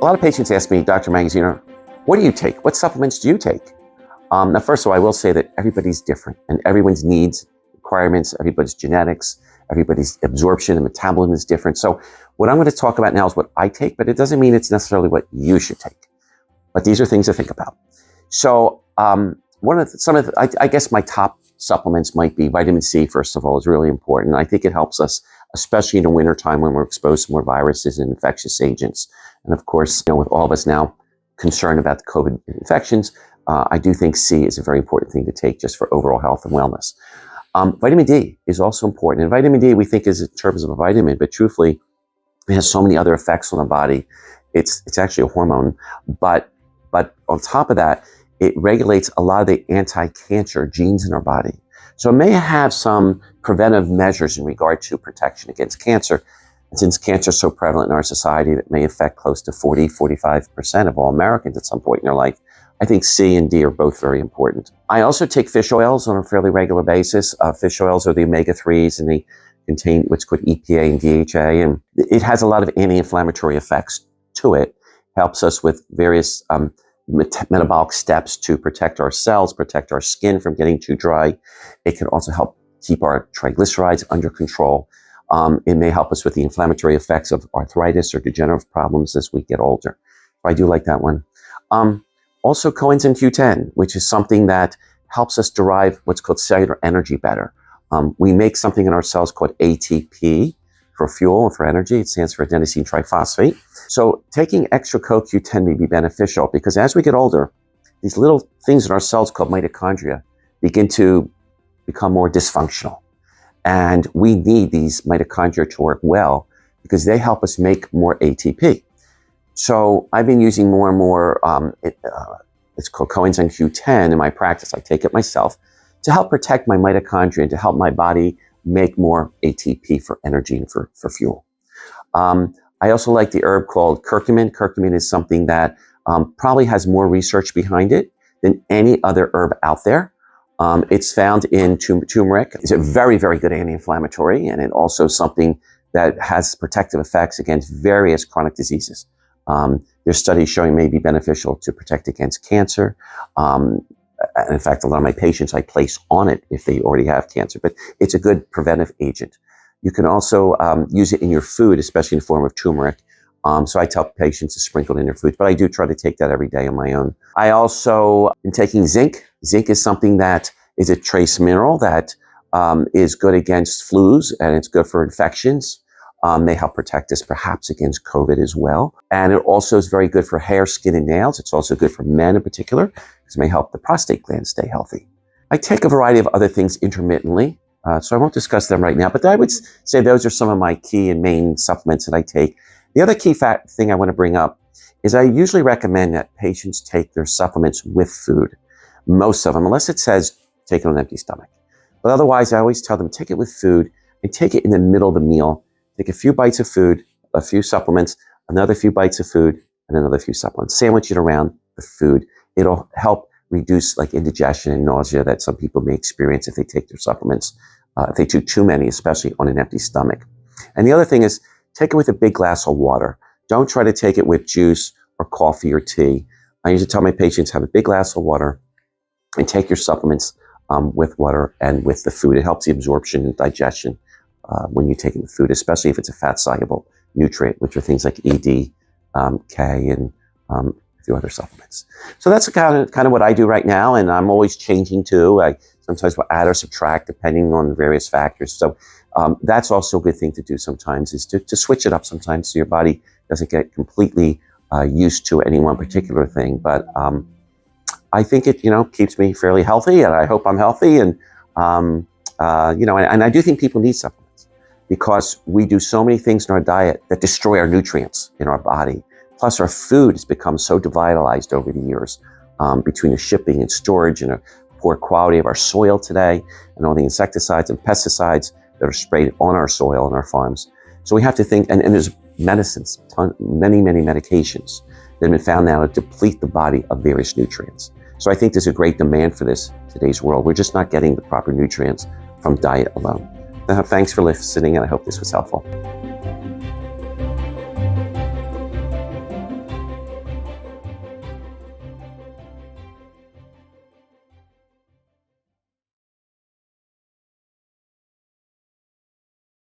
A lot of patients ask me, Dr. Magaziner, what do you take? What supplements do you take? Now, first of all, I will say that everybody's different and everyone's needs, requirements, everybody's genetics, everybody's absorption and metabolism is different. So what I'm going to talk about now is what I take, but it doesn't mean it's necessarily what you should take. But these are things to think about. So I guess my top supplements might be vitamin C, first of all, is really important. I think it helps us, especially in the wintertime when we're exposed to more viruses and infectious agents. And of course, with all of us now concerned about the COVID infections, I do think C is a very important thing to take just for overall health and wellness. Vitamin D is also important. And vitamin D we think is in terms of a vitamin, but truthfully, it has so many other effects on the body. It's actually a hormone. But on top of that, it regulates a lot of the anti-cancer genes in our body. So it may have some preventive measures in regard to protection against cancer. And since cancer is so prevalent in our society, that may affect close to 45% of all Americans at some point in their life, I think C and D are both very important. I also take fish oils on a fairly regular basis. Fish oils are the omega-3s, and they contain what's called EPA and DHA, and it has a lot of anti-inflammatory effects to it. Helps us with various metabolic steps to protect our cells, protect our skin from getting too dry. It can also help keep our triglycerides under control. It may help us with the inflammatory effects of arthritis or degenerative problems as we get older. So I do like that one. Also Coenzyme Q10, which is something that helps us derive what's called cellular energy better. We make something in our cells called ATP for fuel and for energy. It stands for adenosine triphosphate. So taking extra CoQ10 may be beneficial because as we get older, these little things in our cells called mitochondria begin to become more dysfunctional. And we need these mitochondria to work well because they help us make more ATP. So I've been using more and more, it's called Coenzyme Q10 in my practice. I take it myself to help protect my mitochondria and to help my body make more ATP for energy and for fuel. I also like the herb called Curcumin. Curcumin is something that probably has more research behind it than any other herb out there. It's found in turmeric. It's a very, very good anti-inflammatory, and it also something that has protective effects against various chronic diseases. There's studies showing it may be beneficial to protect against cancer. In fact, a lot of my patients I place on it if they already have cancer, but it's a good preventive agent. You can also use it in your food, especially in the form of turmeric. So I tell patients to sprinkle it in their food, but I do try to take that every day on my own. I also am taking zinc. Zinc is something that is a trace mineral that is good against flus, and it's good for infections. They help protect us perhaps against COVID as well. And it also is very good for hair, skin, and nails. It's also good for men in particular because it may help the prostate gland stay healthy. I take a variety of other things intermittently, so I won't discuss them right now, but I would say those are some of my key and main supplements that I take. The other key thing I want to bring up is I usually recommend that patients take their supplements with food. Most of them, unless it says take it on an empty stomach. But otherwise, I always tell them take it with food and take it in the middle of the meal. Take a few bites of food, a few supplements, another few bites of food, and another few supplements. Sandwich it around the food. It'll help reduce like indigestion and nausea that some people may experience if they take their supplements. If they take too many, especially on an empty stomach. And the other thing is take it with a big glass of water. Don't try to take it with juice or coffee or tea. I usually tell my patients have a big glass of water and take your supplements with water and with the food. It helps the absorption and digestion when you take it with food, especially if it's a fat-soluble nutrient, which are things like ED, K, and a few other supplements. So that's kind of what I do right now, and I'm always changing too. I sometimes will add or subtract depending on various factors. So that's also a good thing to do sometimes, is to switch it up sometimes so your body doesn't get completely used to any one particular thing. But I think it keeps me fairly healthy, and I hope I'm healthy. And and I do think people need supplements because we do so many things in our diet that destroy our nutrients in our body. Plus, our food has become so devitalized over the years between the shipping and storage and a poor quality of our soil today and all the insecticides and pesticides that are sprayed on our soil and our farms. So we have to think, and there's medicines, many medications that have been found now to deplete the body of various nutrients. So I think there's a great demand for this in today's world. We're just not getting the proper nutrients from diet alone. Thanks for listening, and I hope this was helpful.